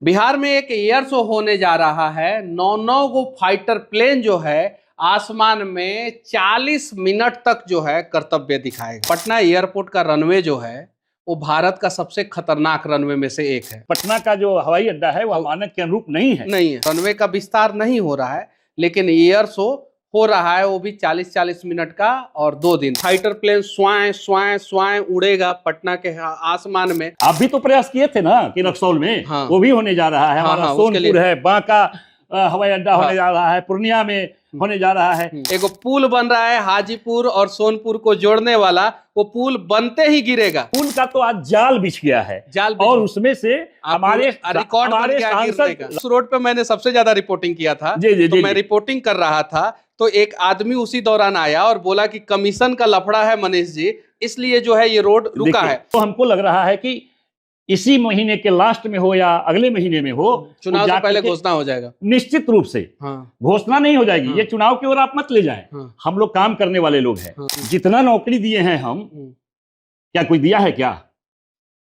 बिहार में एक air show होने जा रहा है। 9 गो फाइटर प्लेन जो है आसमान में 40 मिनट तक जो है कर्तव्य दिखाएगा। पटना एयरपोर्ट का रनवे जो है वो भारत का सबसे खतरनाक रनवे में से एक है। पटना का जो हवाई अड्डा है वह मानक के अनुरूप नहीं है। रनवे का विस्तार नहीं हो रहा है, लेकिन एयर शो हो रहा है, वो भी 40-40 मिनट का और 2 दिन। फाइटर प्लेन स्वाएं स्वाएं स्वाएं उड़ेगा पटना के आसमान में। आप भी तो प्रयास किए थे ना कि रक्सौल में। हाँ। वो भी होने जा रहा है। हमारा सोनपुर है, बांका हवाई अड्डा होने जा रहा है, पूर्णिया में होने जा रहा है। एक पुल बन रहा है हाजीपुर और सोनपुर को जोड़ने वाला, वो पुल बनते ही गिरेगा। पुल का तो आज जाल बिछ गया है, और उसमें से हमारे रिकॉर्ड बन गया गिरने का। उस रोड पे मैंने सबसे ज्यादा रिपोर्टिंग किया था। मैं रिपोर्टिंग कर रहा था तो एक आदमी उसी दौरान आया और बोला कि कमीशन का लफड़ा है मनीष जी, इसलिए जो है ये रोड रुका है। तो हमको लग रहा है कि इसी महीने के लास्ट में हो या अगले महीने में हो, चुनाव से पहले घोषणा हो जाएगा। निश्चित रूप से घोषणा नहीं हो जाएगी। ये चुनाव की ओर आप मत ले जाएं। हम लोग काम करने वाले लोग हैं। जितना नौकरी दिए हैं हम, क्या कोई दिया है? क्या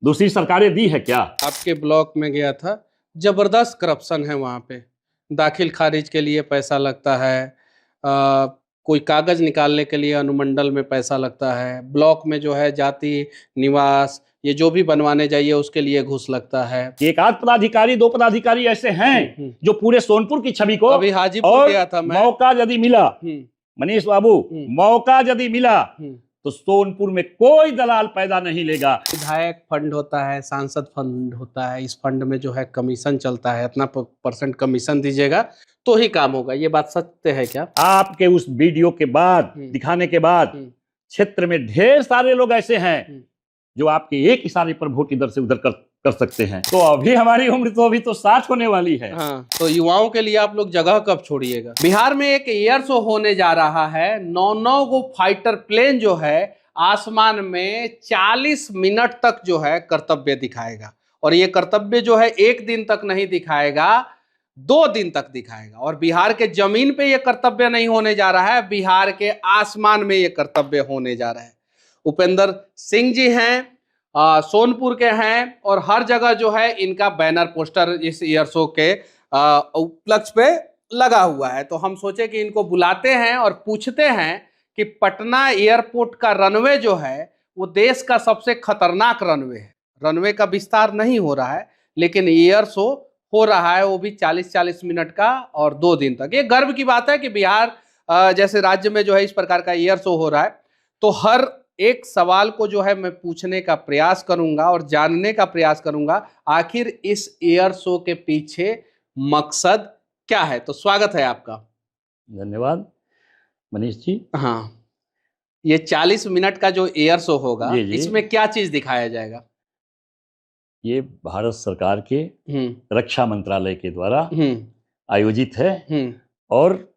दूसरी सरकारें दी है? क्या आपके ब्लॉक में गया था, जबरदस्त करप्शन है वहां पे। दाखिल खारिज के लिए पैसा लगता है, कोई कागज निकालने के लिए अनुमंडल में पैसा लगता है, ब्लॉक में जो है जाति निवास ये जो भी बनवाने जाइए उसके लिए घूस लगता है। एक आध पदाधिकारी, 2 पदाधिकारी ऐसे हैं जो पूरे सोनपुर की छवि को, अभी हाजीपुर गया था मैं, मौका यदि मिला, मनीष बाबू, मौका यदि मिला तो सोनपुर में कोई दलाल पैदा नहीं लेगा। विधायक फंड होता है, सांसद फंड होता है, इस फंड में जो है कमीशन चलता है, इतना % कमीशन दीजिएगा तो ही काम होगा। ये बात सत्य है क्या? आपके उस वीडियो के बाद, दिखाने के बाद क्षेत्र में ढेर सारे लोग ऐसे हैं जो आपके एक इशारे पर वोट इधर से उधर कर सकते हैं। तो अभी हमारी उम्र तो अभी तो 60 होने वाली है। हाँ, तो युवाओं के लिए आप लोग जगह कब छोड़िएगा? बिहार में एक एयर शो होने जा रहा है। 9 गो फाइटर प्लेन जो है आसमान में 40 मिनट तक जो है कर्तव्य दिखाएगा, और ये कर्तव्य जो है 1 दिन तक नहीं दिखाएगा, 2 दिन तक दिखाएगा। और बिहार के जमीन पे ये कर्तव्य नहीं होने जा रहा है, बिहार के आसमान में ये कर्तव्य होने जा रहा है। उपेंद्र सिंह जी हैं, सोनपुर के हैं, और हर जगह जो है इनका बैनर पोस्टर इस एयर शो के उपलक्ष्य पे लगा हुआ है। तो हम सोचे कि इनको बुलाते हैं और पूछते हैं कि पटना एयरपोर्ट का रनवे जो है वो देश का सबसे खतरनाक रनवे है। रनवे का विस्तार नहीं हो रहा है, लेकिन एयर शो हो रहा है, वो भी 40-40 मिनट का और 2 दिन तक। ये गर्व की बात है कि बिहार जैसे राज्य में जो है इस प्रकार का एयर शो हो रहा है। तो हर एक सवाल को जो है मैं पूछने का प्रयास करूंगा और जानने का प्रयास करूंगा आखिर इस एयर शो के पीछे मकसद क्या है। तो स्वागत है आपका। धन्यवाद मनीष जी। हाँ, ये 40 मिनट का जो एयर शो होगा, इसमें क्या चीज दिखाया जाएगा? ये भारत सरकार के रक्षा मंत्रालय के द्वारा आयोजित है, और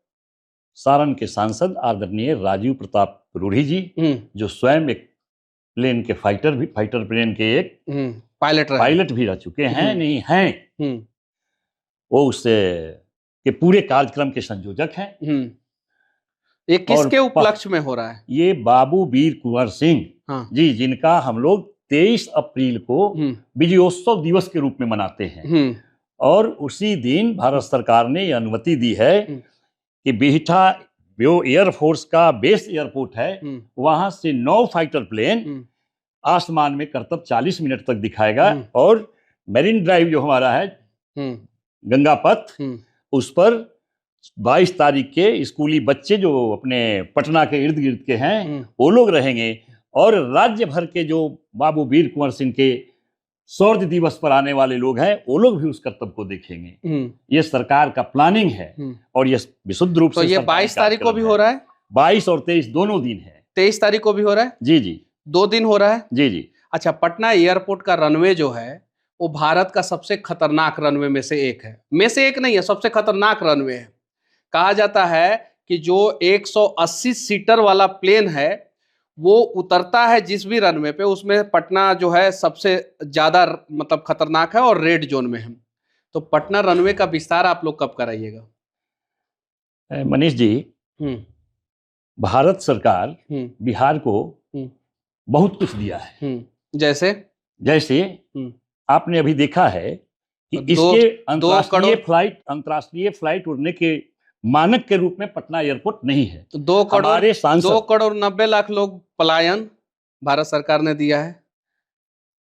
सारण के सांसद आदरणीय राजीव प्रताप रूढ़ी जी, जो स्वयं एक प्लेन के फाइटर प्लेन के एक पायलट भी रह चुके हैं, नहीं हैं, वो उससे के पूरे कार्यक्रम के संयोजक हैं। ये किसके उपलक्ष्य में हो रहा है? ये बाबू वीर कुंवर सिंह जी, जिनका हम लोग 23 अप्रैल को विजयोत्सव दिवस के रूप में मनाते हैं। और उसी दिन भारत सरकार ने यह अनुमति दी है कि बिहटा जो एयरफोर्स का बेस एयरपोर्ट है, वहां से 9 फाइटर प्लेन आसमान में कर्तव्य 40 मिनट तक दिखाएगा। और मेरीन ड्राइव जो हमारा है, गंगा पथ, उस पर 22 तारीख के स्कूली बच्चे जो अपने पटना के इर्द गिर्द के हैं वो लोग रहेंगे, और राज्य भर के जो बाबू वीर कुंवर सिंह के शौर्य दिवस पर आने वाले लोग हैं वो लोग भी उस कर्तव्य को देखेंगे। ये सरकार का प्लानिंग है, और ये विशुद्ध रूप से। तो ये 22 तारीख को भी हो रहा है? 22 और 23 दोनों दिन है। 23 तारीख को भी हो रहा है? जी 2 दिन हो रहा है। जी। अच्छा, पटना एयरपोर्ट का रनवे जो है वो भारत का सबसे खतरनाक रनवे में से एक है। में से एक नहीं है, सबसे खतरनाक रनवे है। कहा जाता है कि जो 180 सीटर वाला प्लेन है वो उतरता है जिस भी रनवे पे, उसमें पटना जो है सबसे ज्यादा मतलब खतरनाक है और रेड जोन में है। तो पटना रनवे का विस्तार आप लोग कब कराइएगा? मनीष जी, भारत सरकार बिहार को बहुत कुछ दिया है। जैसे आपने अभी देखा है इसके अंतर्राष्ट्रीय फ्लाइट उड़ने के मानक के रूप में पटना एयरपोर्ट नहीं है। तो 2 करोड़ 90 लाख लोग पलायन भारत सरकार ने दिया है।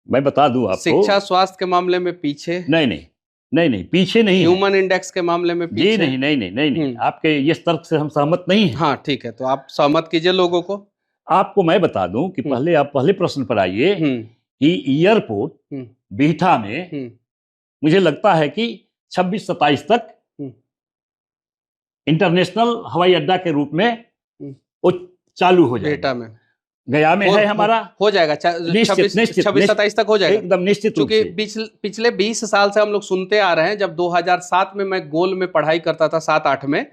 मैं बता दूं आपको, शिक्षा स्वास्थ्य के मामले में पीछे नहीं पीछे नहीं है। ह्यूमन इंडेक्स के मामले में पीछे जी नहीं आपके ये तर्क से हम सहमत नहीं हैं। हाँ ठीक है, तो आप सहमत कीजिए लोगों को। आपको मैं बता दूं कि पहले प्रश्न पर आइए कि एयरपोर्ट बिहटा में मुझे लगता है कि 26-27 तक इंटरनेशनल हवाई अड्डा के रूप में वो चालू हो जाएगा। बिहटा में, गया में है हमारा, हो जाएगा 26-27 तक हो जाएगा एकदम निश्चित रूप से। क्योंकि पिछले 20 साल से हम लोग सुनते आ रहे हैं। जब 2007 में मैं गोल में पढ़ाई करता था, 7-8 में,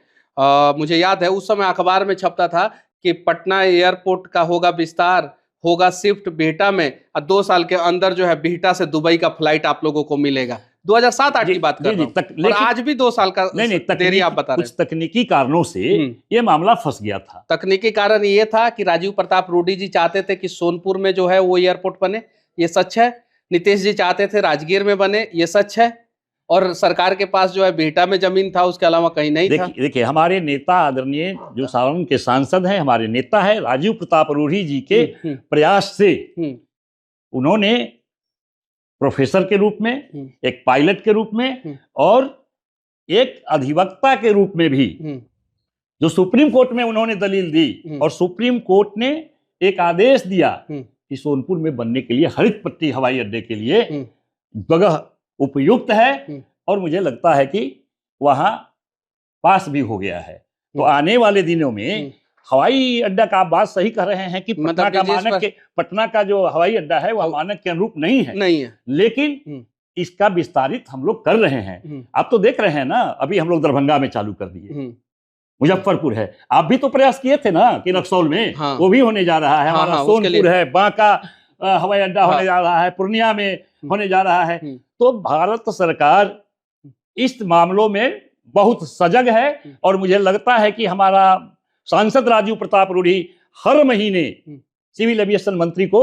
मुझे याद है उस समय अखबार में छपता था कि पटना एयरपोर्ट का होगा विस्तार, होगा शिफ्ट बिहटा में, और 2 साल के अंदर जो है बिहटा से दुबई का फ्लाइट आप लोगों को मिलेगा। 2007-8 की बात कर रहा हूं, और आज भी 2 साल का देरी आप बता रहे हैं। कुछ तकनीकी कारणों से ये मामला फंस गया था। तकनीकी कारण ये था कि राजीव प्रताप रूडी जी चाहते थे कि सोनपुर में जो है वो एयरपोर्ट बने, ये सच है। नीतीश जी चाहते थे राजगीर में बने, ये सच है। और सरकार के पास जो है बिहटा में जमीन था, उसके अलावा कहीं नहीं था। देखिए हमारे नेता आदरणीय जो सारण के सांसद हैं, हमारे नेता है राजीव प्रताप रूडी जी के प्रयास से उन्होंने प्रोफेसर के रूप में, एक पायलट के रूप में और एक अधिवक्ता के रूप में भी जो सुप्रीम कोर्ट में उन्होंने दलील दी, और सुप्रीम कोर्ट ने एक आदेश दिया कि सोनपुर में बनने के लिए हरित पट्टी हवाई अड्डे के लिए जगह उपयुक्त है, और मुझे लगता है कि वहां पास भी हो गया है। तो आने वाले दिनों में हवाई अड्डा का आप बात सही कर रहे हैं कि पटना का जो हवाई अड्डा है वह मानक के अनुरूप नहीं है, लेकिन इसका विस्तारित हम लोग कर रहे हैं। आप तो देख रहे हैं ना, अभी हम लोग दरभंगा में चालू कर दिए, मुजफ्फरपुर है, आप भी तो प्रयास किए थे ना कि रक्सौल में, वो भी होने जा रहा है। हमारा सोनपुर है, बांका हवाई अड्डा होने जा रहा है, पूर्णिया में होने जा रहा है। तो भारत सरकार इस मामलों में बहुत सजग है, और मुझे लगता है कि हमारा सांसद राजीव प्रताप रूडी हर महीने सिविल एविएशन मंत्री को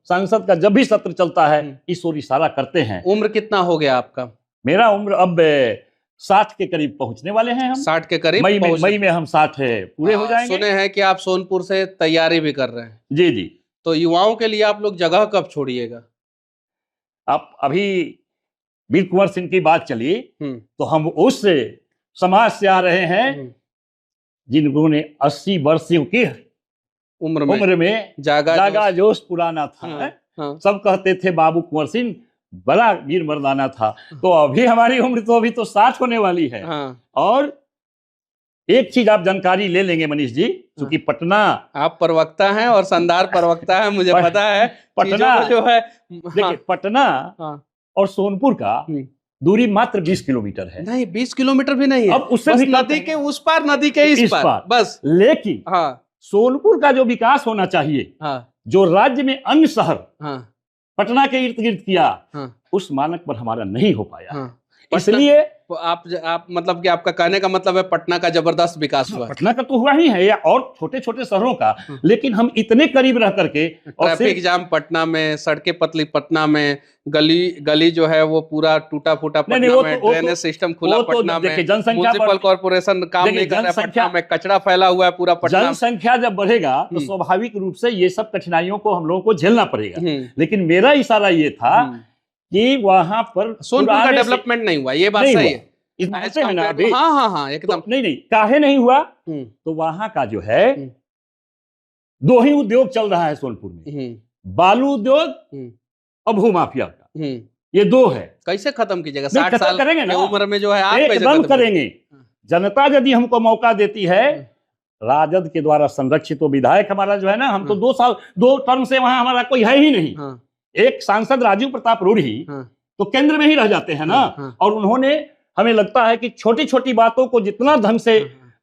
सांसद का जब भी सत्र चलता है इस ओर इशारा करते हैं। उम्र कितना हो गया आपका? मेरा उम्र अब 60 के करीब पहुंचने वाले हैं हम। 60 के करीब मई में हम 60 पूरे हो जाएंगे। सुने हैं कि आप सोनपुर से तैयारी भी कर रहे हैं। जी। तो युवाओं के लिए आप लोग जगह कब छोड़िएगा? आप अभी वीर कुंवर सिंह की बात चली तो हम उस समाज से आ रहे हैं जिन्होंने 80 वर्षों की उम्र में जागा जोश पुराना था। सब कहते थे बाबू कुंवर सिंह बड़ा वीर मर्दाना था। तो अभी हमारी उम्र तो अभी तो 60 होने वाली है। और एक चीज आप जानकारी ले लेंगे मनीष जी, क्योंकि पटना, आप प्रवक्ता हैं और शानदार प्रवक्ता है, मुझे पता है। पटना जो है, देखिए पटना और सोनपुर का दूरी मात्र 20 किलोमीटर है। नहीं, 20 किलोमीटर भी नहीं है। अब उससे भी नदी के उस पार, नदी के इस पार बस। लेकिन सोनपुर का जो विकास होना चाहिए, जो राज्य में अन्य शहर पटना के इर्द गिर्द किया, उस मानक पर हमारा नहीं हो पाया। इसलिए आप मतलब कि आपका कहने का मतलब है पटना का जबरदस्त विकास हुआ। पटना का तो हुआ ही है, या और छोटे छोटे शहरों का, लेकिन हम इतने करीब रह करके, ट्रैफिक जाम पटना में, सड़कें पतली पटना में, गली जो है वो पूरा टूटा फूटा पटना में, ड्रेनेज सिस्टम खुला पटना में, म्युनिसिपल कॉर्पोरेशन काम नहीं कर रहा है पटना में, कचरा फैला हुआ है पूरा पटना। जनसंख्या जब बढ़ेगा तो स्वाभाविक रूप से ये सब कठिनाइयों को हम लोगों को झेलना पड़ेगा। लेकिन मेरा इशारा ये था कि वहां पर सोनपुर का डेवलपमेंट नहीं हुआ, ये बात सही है। है ना अभी? हाँ एकदम। तो नहीं काहे नहीं हुआ? तो वहां का जो है 2 ही उद्योग चल रहा है सोनपुर में, बालू उद्योग और भूमाफिया का, ये 2 है। कैसे खत्म कीजिएगा? 60 साल करेंगे ना उम्र में जो है आप एकदम करेंगे। जनता यदि हमको मौका देती है, राजद के द्वारा संरक्षित विधायक हमारा जो है ना, हम तो 2 टर्म से वहां हमारा कोई है ही नहीं। एक सांसद राजीव प्रताप रूडी तो केंद्र में ही रह जाते हैं ना, और उन्होंने हमें लगता है कि छोटी छोटी बातों को जितना ढंग से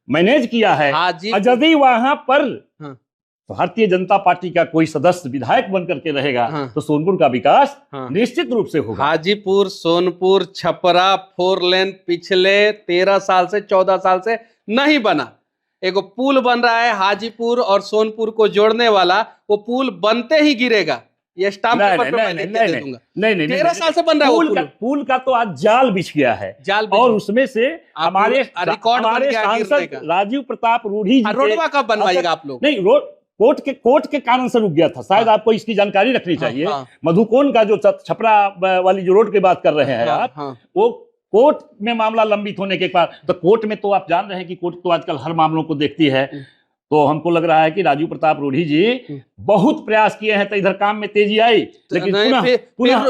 मैनेज किया है, यदि वहां पर भारतीय जनता पार्टी का कोई सदस्य विधायक बन करके रहेगा तो सोनपुर का विकास निश्चित रूप से होगा। हाजीपुर, सोनपुर, छपरा 4 लेन पिछले 13 साल से 14 साल से नहीं बना। एक पुल बन रहा है हाजीपुर और सोनपुर को जोड़ने वाला, वो पुल बनते ही गिरेगा। ये स्टाम्प पेपर पे मैं लिख के दे दूंगा। नहीं 13 साल से बन रहा है पुल का तो आज जाल बिछ गया है, जाल और उसमें से हमारे रिकॉर्ड सांसद राजीव प्रताप रूढ़ी जी, रोडवा कब बनवाइएगा आप लोग? नहीं, रोड कोर्ट के कारण से रुक गया था शायद, आपको इसकी जानकारी रखनी चाहिए। मधुकोन का जो छपरा वाली जो रोड की बात कर रहे हैं आप, वो कोर्ट में मामला लंबित होने के बाद, तो कोर्ट में तो आप जान रहे हैं कि कोर्ट तो आजकल हर मामलों को देखती है। तो हमको लग रहा है कि राजीव प्रताप रूढ़ी जी बहुत प्रयास किए हैं तो इधर काम में तेजी आई, लेकिन पुनः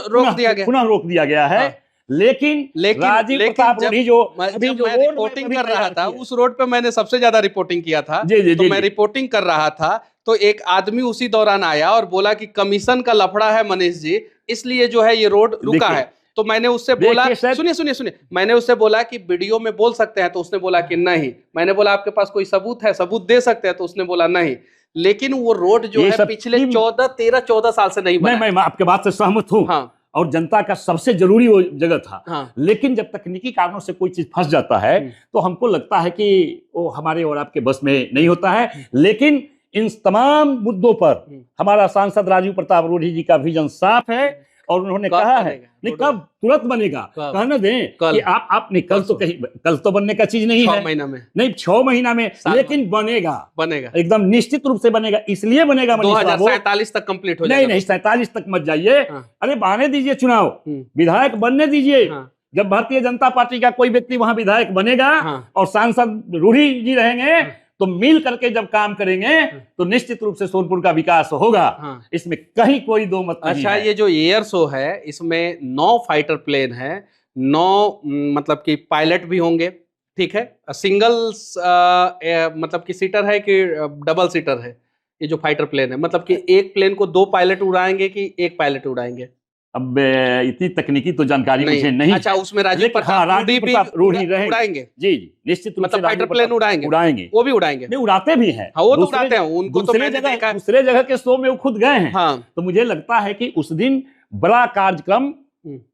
रोक दिया गया है। लेकिन राजीव प्रताप रूढ़ी जो अभी जो रिपोर्टिंग कर रहा था, उस रोड पे मैंने सबसे ज्यादा रिपोर्टिंग किया था। तो मैं रिपोर्टिंग कर रहा था तो एक आदमी उसी दौरान आया और बोला कि कमीशन का लफड़ा है मनीष जी, इसलिए जो है ये रोड रुका है। तो मैंने उससे बोला, सुनिए, मैंने उससे बोला कि वीडियो में बोल सकते हैं, तो उसने बोला कि नहीं। मैंने बोला आपके पास कोई सबूत है, सबूत दे सकते हैं, तो उसने बोला नहीं। लेकिन वो रोड जो है पिछले 14 साल से नहीं बना। मैं आपके बात से सहमत हूँ। हाँ। और जनता का सबसे जरूरी वो जगह था। हाँ। लेकिन जब तकनीकी कारणों से कोई चीज फंस जाता है तो हमको लगता है कि वो हमारे और आपके बस में नहीं होता है। लेकिन इन तमाम मुद्दों पर हमारा सांसद राजीव प्रताप रूढ़ी जी का विजन साफ है, और उन्होंने कहा है नहीं कब तुरंत बनेगा, कहना दें कि आप नहीं, कल तो बनने का चीज नहीं है, 6 महीना में नहीं, 6 महीना में, लेकिन बनेगा एकदम निश्चित रूप से बनेगा। इसलिए बनेगा 2047 तक कंप्लीट हो जाएगा। नहीं 47 तक मत जाइए। अरे बने दीजिए चुनाव, विधायक बनने दीजिए। जब भारतीय जनता पार्टी का कोई व्यक्ति वहां विधायक बनेगा और सांसद रूढ़ी जी रहेंगे, तो मिल करके जब काम करेंगे तो निश्चित रूप से सोनपुर का विकास होगा। इसमें कहीं कोई दो मत नहीं। अच्छा, ये जो एयर शो है इसमें 9 फाइटर प्लेन है, 9 मतलब कि पायलट भी होंगे, ठीक है। सिंगल मतलब कि सीटर है कि डबल सीटर है ये जो फाइटर प्लेन है? मतलब कि एक प्लेन को 2 पायलट उड़ाएंगे कि एक पायलट उड़ाएंगे? अब इतनी तकनीकी तो जानकारी मुझे नहीं। अच्छा, उसमें राजीव प्रताप रूढ़ी उड़ाएंगे? जी निश्चित रूप से फाइटर प्लेन उड़ाएंगे, वो भी उड़ाएंगे। नहीं, उड़ाते भी हैं। हाँ, वो तो उड़ाते हैं, उनको तो दूसरे जगह के शो में वो खुद गए हैं। हाँ। तो मुझे लगता है कि उस दिन बड़ा कार्यक्रम,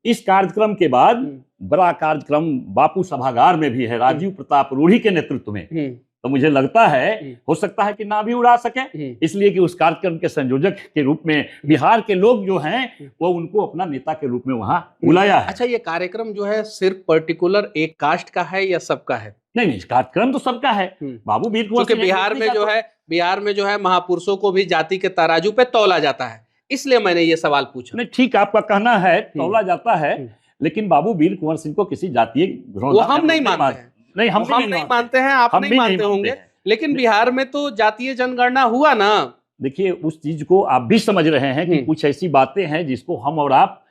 इस कार्यक्रम के बाद बड़ा कार्यक्रम बापू सभागार में भी है राजीव प्रताप रूढ़ी के नेतृत्व में। तो मुझे लगता है हो सकता है कि ना भी उड़ा सके, इसलिए कि उस कार्यक्रम के संयोजक के रूप में बिहार के लोग जो हैं वो उनको अपना नेता के रूप में वहां बुलाया है। अच्छा, ये कार्यक्रम जो है सिर्फ पर्टिकुलर एक कास्ट का है या सबका है? नहीं, कार्यक्रम तो सबका है बाबू वीर कुंवर सिंह। बिहार में जो है महापुरुषों को भी जाति के तराजू पे तौला जाता है, इसलिए मैंने ये सवाल पूछा। नहीं, ठीक आपका कहना है, तौला जाता है, लेकिन बाबू वीर कुंवर सिंह को किसी जातीय वो हम नहीं मानते हैं। नहीं, हम नहीं मानते हैं, आप नहीं मानते होंगे, लेकिन बिहार में तो जातीय जनगणना हुआ ना। देखिए, उस चीज को आप भी समझ रहे हैं कि कुछ ऐसी बातें हैं जिसको हम और आप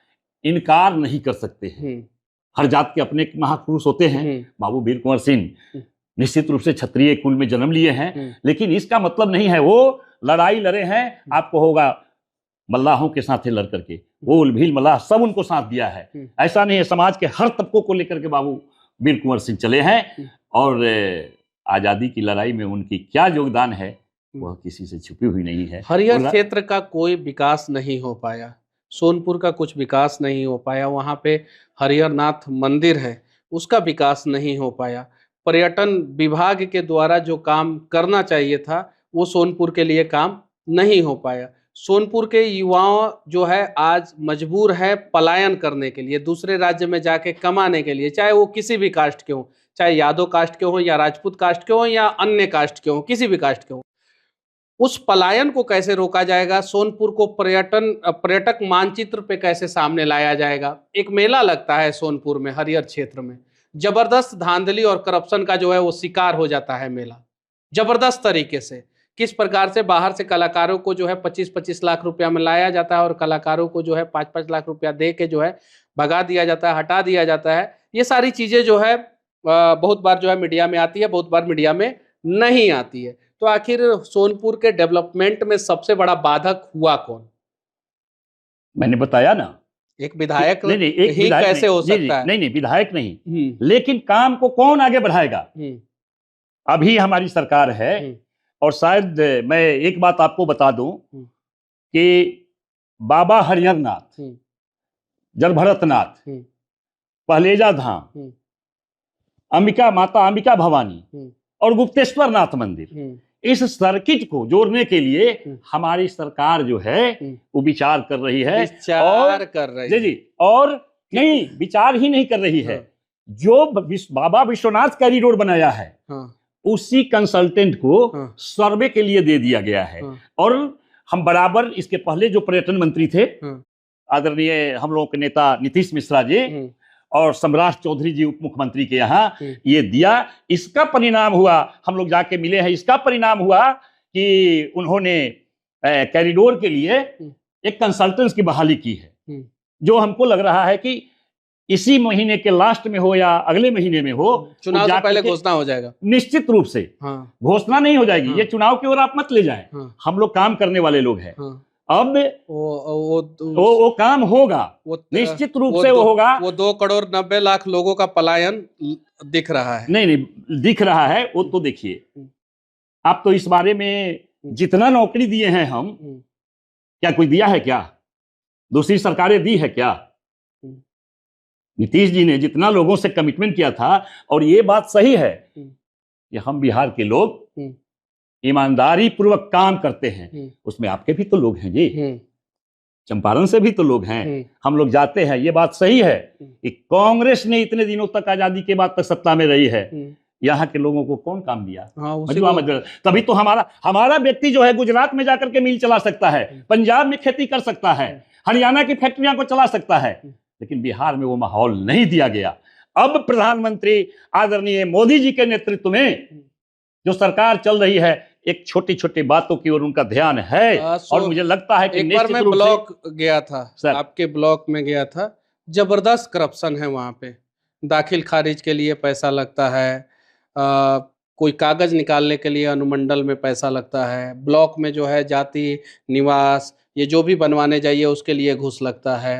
इनकार नहीं कर सकते हैं। हर जात के अपने महापुरुष होते हैं। बाबू वीर कुंवर सिंह निश्चित रूप से क्षत्रिय कुल में जन्म लिए हैं, लेकिन इसका मतलब नहीं है वो लड़ाई लड़े हैं। आपको होगा मल्लाहों के साथ लड़ करके, वो भील मल्लाह सब उनको साथ दिया है। ऐसा नहीं है, समाज के हर तबकों को लेकर के बाबू वीर कुंवर सिंह चले हैं, और आजादी की लड़ाई में उनकी क्या योगदान है वह किसी से छुपी हुई नहीं है। हरियर क्षेत्र का कोई विकास नहीं हो पाया, सोनपुर का कुछ विकास नहीं हो पाया, वहाँ पे हरिहरनाथ मंदिर है उसका विकास नहीं हो पाया। पर्यटन विभाग के द्वारा जो काम करना चाहिए था वो सोनपुर के लिए काम नहीं हो पाया। सोनपुर के युवाओं जो है आज मजबूर है पलायन करने के लिए, दूसरे राज्य में जाके कमाने के लिए, चाहे वो किसी भी कास्ट के हों, चाहे यादव कास्ट के हों या राजपूत कास्ट के हों या अन्य कास्ट के हों, किसी भी कास्ट के हों। उस पलायन को कैसे रोका जाएगा? सोनपुर को पर्यटक मानचित्र पे कैसे सामने लाया जाएगा? एक मेला लगता है सोनपुर में, हरियर क्षेत्र में, जबरदस्त धांधली और करप्शन का जो है वो शिकार हो जाता है मेला, जबरदस्त तरीके से। किस प्रकार से बाहर से कलाकारों को जो है 25-25 लाख रुपया में लाया जाता है और कलाकारों को जो है 5-5 लाख रुपया दे के जो है भगा दिया जाता है, हटा दिया जाता है। ये सारी चीजें जो है बहुत बार जो है मीडिया में आती है, बहुत बार मीडिया में नहीं आती है। तो आखिर सोनपुर के डेवलपमेंट में सबसे बड़ा बाधक हुआ कौन? मैंने बताया ना, एक विधायक ही कैसे हो सकता है? नहीं, विधायक नहीं, लेकिन काम को कौन आगे बढ़ाएगा? अभी हमारी सरकार है, और शायद मैं एक बात आपको बता दूं कि बाबा हरिहरनाथ, जलभरतनाथ, पहलेजा धाम, अंबिका माता अंबिका भवानी और गुप्तेश्वर नाथ मंदिर, इस सर्किट को जोड़ने के लिए हमारी सरकार जो है वो विचार कर रही है, विचार कर रही है। जी, और नहीं, विचार ही नहीं कर रही है। जो बाबा विश्वनाथ कॉरिडोर बनाया है उसी कंसल्टेंट को सर्वे के लिए दे दिया गया है। और हम बराबर इसके पहले जो पर्यटन मंत्री थे आदरणीय हम लोगों के नेता नीतीश मिश्रा जी और सम्राट चौधरी जी उप मुख्यमंत्री के यहाँ ये दिया। इसका परिणाम हुआ, हम लोग जाके मिले हैं, इसका परिणाम हुआ कि उन्होंने कॉरिडोर के लिए एक कंसल्टेंट्स की बहाली की है, जो हमको लग रहा है कि इसी महीने के लास्ट में हो या अगले महीने में हो, चुनाव से पहले घोषणा हो जाएगा। निश्चित रूप से घोषणा नहीं हो जाएगी। ये चुनाव की ओर आप मत ले जाएं, हम लोग काम करने वाले लोग हैं। अब वो काम होगा, निश्चित रूप से वो होगा। वो 2,90,00,000 लोगों का पलायन दिख रहा है। नहीं दिख रहा है वो तो देखिए, आप तो इस बारे में जितना नौकरी दिए हैं हम, क्या कोई दिया है क्या? दूसरी सरकारें दी है क्या? नीतीश जी ने जितना लोगों से कमिटमेंट किया था, और ये बात सही है कि हम बिहार के लोग ईमानदारी पूर्वक काम करते हैं, उसमें आपके भी तो लोग हैं जी, चंपारण से भी तो लोग हैं, हम लोग जाते हैं। ये बात सही है कि कांग्रेस ने इतने दिनों तक, आजादी के बाद तक सत्ता में रही है, यहाँ के लोगों को कौन काम दिया? तभी तो हमारा व्यक्ति जो है गुजरात में जाकर के मिल चला सकता है, पंजाब में खेती कर सकता है, हरियाणा की फैक्ट्रियां को चला सकता है, लेकिन बिहार में वो माहौल नहीं दिया गया। अब प्रधानमंत्री आदरणीय मोदी जी के नेतृत्व में जो सरकार चल रही है, एक छोटी छोटी बातों की ओर उनका ध्यान है। और मुझे लगता है कि एक बार मैं ब्लॉक गया था, आपके ब्लॉक में गया था, जबरदस्त करप्शन है वहां पे। दाखिल खारिज के लिए पैसा लगता है, कोई कागज निकालने के लिए अनुमंडल में पैसा लगता है, ब्लॉक में जो है जाति निवास ये जो भी बनवाने जाइए उसके लिए घूस लगता है।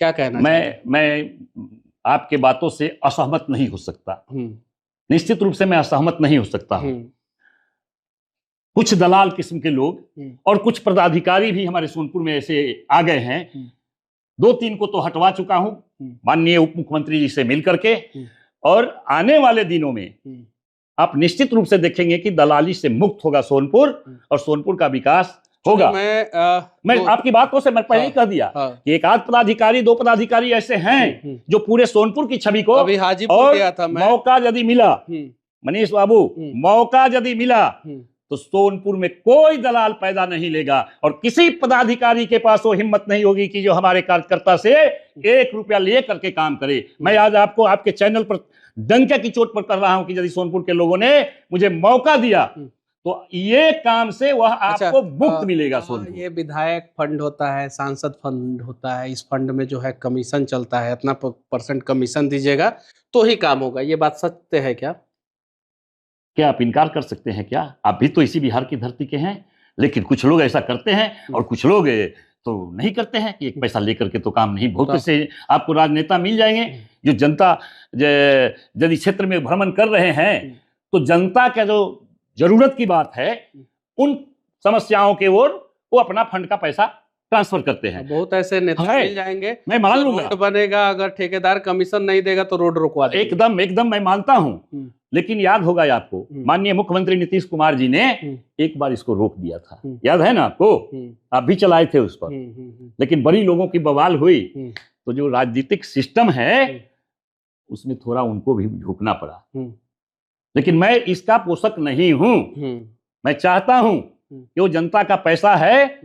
क्या कहना? मैं आपके बातों से असहमत नहीं हो सकता, निश्चित रूप से मैं असहमत नहीं हो सकता हूं। कुछ दलाल किस्म के लोग और कुछ पदाधिकारी भी हमारे सोनपुर में ऐसे आ गए हैं, 2-3 को तो हटवा चुका हूं माननीय उप मुख्यमंत्री जी से मिलकर के। और आने वाले दिनों में आप निश्चित रूप से देखेंगे कि दलाली से मुक्त होगा सोनपुर, और सोनपुर का विकास होगा। मैं आपकी बातों से मैं पहले ही कह दिया कि एक आध पदाधिकारी 2 पदाधिकारी ऐसे हैं जो पूरे सोनपुर की छवि को, अभी हाजीपुर गया था मैं, मौका यदि मिला, मनीष बाबू, मौका यदि मिला तो सोनपुर में कोई दलाल पैदा नहीं लेगा, और किसी पदाधिकारी के पास वो हिम्मत नहीं होगी कि जो हमारे कार्यकर्ता से 1 रुपया ले करके काम करे। मैं आज आपको आपके चैनल पर डंके की चोट पर कर रहा हूं कि यदि सोनपुर के लोगों ने मुझे मौका दिया तो ये काम से वह आपको मुक्त मिलेगा। सोनपुर ये विधायक फंड होता है, सांसद फंड होता है, इस फंड में जो है कमीशन चलता है, इतना % कमीशन दीजिएगा तो ही काम होगा। ये बात सत्य है क्या? क्या आप इनकार कर सकते हैं क्या? आप भी तो इसी बिहार की धरती के हैं। लेकिन कुछ लोग ऐसा करते हैं और कुछ लोग तो नहीं करते हैं कि एक पैसा लेकर के तो काम नहीं। बहुत से आपको राजनेता मिल जाएंगे जो जनता यदि क्षेत्र में भ्रमण कर रहे हैं तो जनता का जो जरूरत की बात है उन समस्याओं के ओर वो अपना फंड का पैसा ट्रांसफर करते हैं। बहुत ऐसे नेता मिल जाएंगे, मैं मान लूंगा। रोड बनेगा, अगर ठेकेदार कमीशन नहीं देगा तो रोड रुकवा देगा। एकदम मैं मानता हूं, लेकिन याद होगा आपको माननीय मुख्यमंत्री नीतीश कुमार जी ने एक बार इसको रोक दिया था, याद है ना आपको? आप भी चलाए थे उस पर, लेकिन बड़ी लोगों की बवाल हुई तो जो राजनीतिक सिस्टम है उसमें थोड़ा उनको भी झुकना पड़ा। लेकिन मैं इसका पोषक नहीं हूं। मैं चाहता हूं कि वो जनता का पैसा है,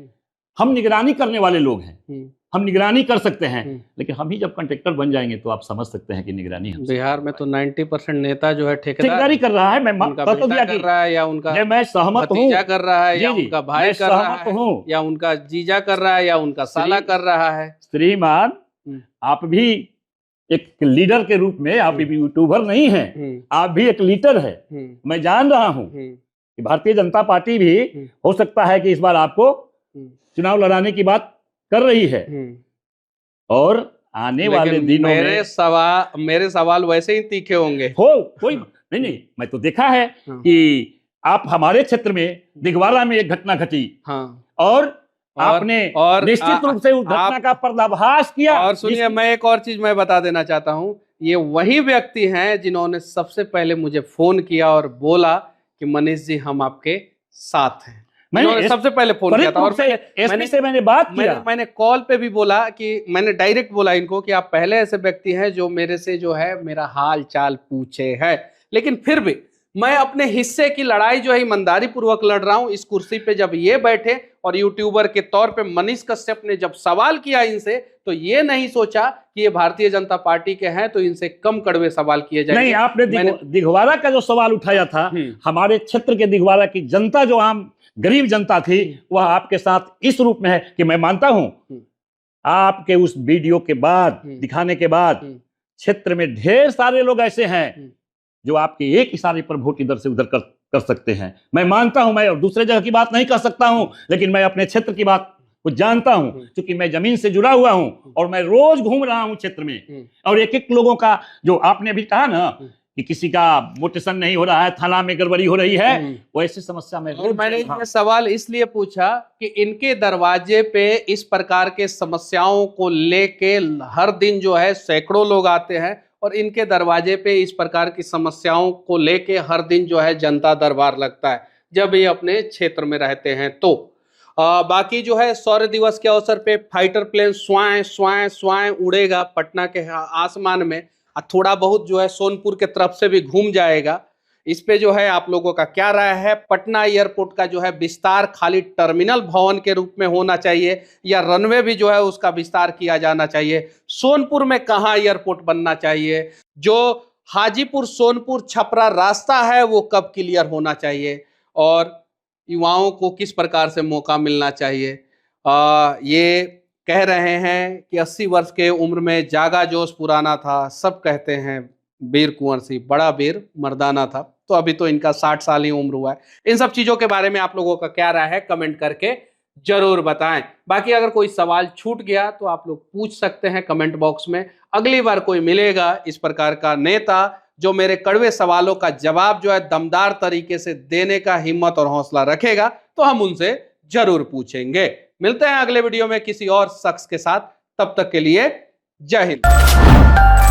हम निगरानी करने वाले लोग हैं, हम निगरानी कर सकते हैं, लेकिन हम ही जब कॉन्ट्रैक्टर बन जाएंगे तो आप समझ सकते हैं कि निगरानी हम बिहार में तो 90% नेता जो है ठेकेदारी कर रहा है। मैं कर रहा है या उनका मैं सहमत हूँ कर रहा है या उनका भाई कर रहा है या उनका जीजा कर रहा है या उनका साला कर रहा है। श्रीमान, आप भी एक लीडर के रूप में, आप भी यूट्यूबर नहीं हैं, आप भी एक लीडर है। मैं जान रहा हूं कि भारतीय जनता पार्टी भी हो सकता है कि इस बार आपको चुनाव लड़ाने की बात कर रही है, और आने वाले दिनों में मेरे सवाल वैसे ही तीखे होंगे। कोई नहीं, मैं तो देखा है कि आप हमारे क्षेत्र में दिगवाला में एक घटना घटी, और आपने निश्चित रूप से उस घटना का पर्दाफाश किया। और सुनिए, मैं एक और चीज मैं बता देना चाहता हूं, ये वही व्यक्ति हैं जिन्होंने सबसे पहले मुझे फोन किया और बोला कि मनीष जी हम आपके साथ हैं। मैंने सबसे पहले फोन किया था और एसपी से मैंने बात किया। मैंने कॉल पे भी बोला कि मैंने डायरेक्ट बोला इनको कि आप पहले ऐसे व्यक्ति हैं जो मेरे से जो है मेरा हाल चाल पूछे है, लेकिन फिर भी मैं अपने हिस्से की लड़ाई जो है ईमानदारी पूर्वक लड़ रहा हूं। इस कुर्सी पे जब ये बैठे और यूट्यूबर के तौर पे मनीष कश्यप ने जब सवाल किया इनसे, तो ये नहीं सोचा कि ये भारतीय जनता पार्टी के हैं तो इनसे कम कड़वे सवाल किए जाएंगे। नहीं, आपने दिघवारा का जो सवाल उठाया था, हमारे क्षेत्र के दिघवारा की जनता जो आम गरीब जनता थी, वह आपके साथ इस रूप में है कि मैं मानता हूं आपके उस वीडियो के बाद, दिखाने के बाद क्षेत्र में ढेर सारे लोग ऐसे हैं जो आपके एक इशारे पर वोट इधर से उधर कर सकते हैं। मैं मानता हूं, मैं और दूसरे जगह की बात नहीं कर सकता हूं, लेकिन मैं अपने क्षेत्र की बात को जानता हूं, क्योंकि मैं जमीन से जुड़ा हुआ हूं और मैं रोज घूम रहा हूं क्षेत्र में। और एक एक लोगों का, जो आपने भी कहा ना कि किसी का मोटेशन नहीं हो रहा है, थाना में गड़बड़ी हो रही है, वैसी समस्या में मैंने ये सवाल इसलिए पूछा कि इनके दरवाजे पे इस प्रकार के समस्याओं को लेके हर दिन जो है सैकड़ों लोग आते हैं और इनके दरवाजे पे इस प्रकार की समस्याओं को लेके हर दिन जो है जनता दरबार लगता है जब ये अपने क्षेत्र में रहते हैं। तो बाकी जो है शौर्य दिवस के अवसर पे फाइटर प्लेन स्वाएं स्वाएं स्वाएं उड़ेगा पटना के आसमान में, थोड़ा बहुत जो है सोनपुर के तरफ से भी घूम जाएगा। इस पे जो है आप लोगों का क्या राय है? पटना एयरपोर्ट का जो है विस्तार खाली टर्मिनल भवन के रूप में होना चाहिए या रनवे भी जो है उसका विस्तार किया जाना चाहिए? सोनपुर में कहाँ एयरपोर्ट बनना चाहिए? जो हाजीपुर सोनपुर छपरा रास्ता है वो कब क्लियर होना चाहिए? और युवाओं को किस प्रकार से मौका मिलना चाहिए? ये कह रहे हैं कि 80 वर्ष के उम्र में जागा जोश पुराना था, सब कहते हैं वीर कुंवर सिंह बड़ा वीर मर्दाना था, तो अभी तो इनका 60 साल ही उम्र हुआ है। इन सब चीजों के बारे में आप लोगों का क्या राय है कमेंट करके जरूर बताएं। बाकी अगर कोई सवाल छूट गया तो आप लोग पूछ सकते हैं कमेंट बॉक्स में। अगली बार कोई मिलेगा इस प्रकार का नेता जो मेरे कड़वे सवालों का जवाब जो है दमदार तरीके से देने का हिम्मत और हौसला रखेगा, तो हम उनसे जरूर पूछेंगे। मिलते हैं अगले वीडियो में किसी और शख्स के साथ, तब तक के लिए जय हिंद।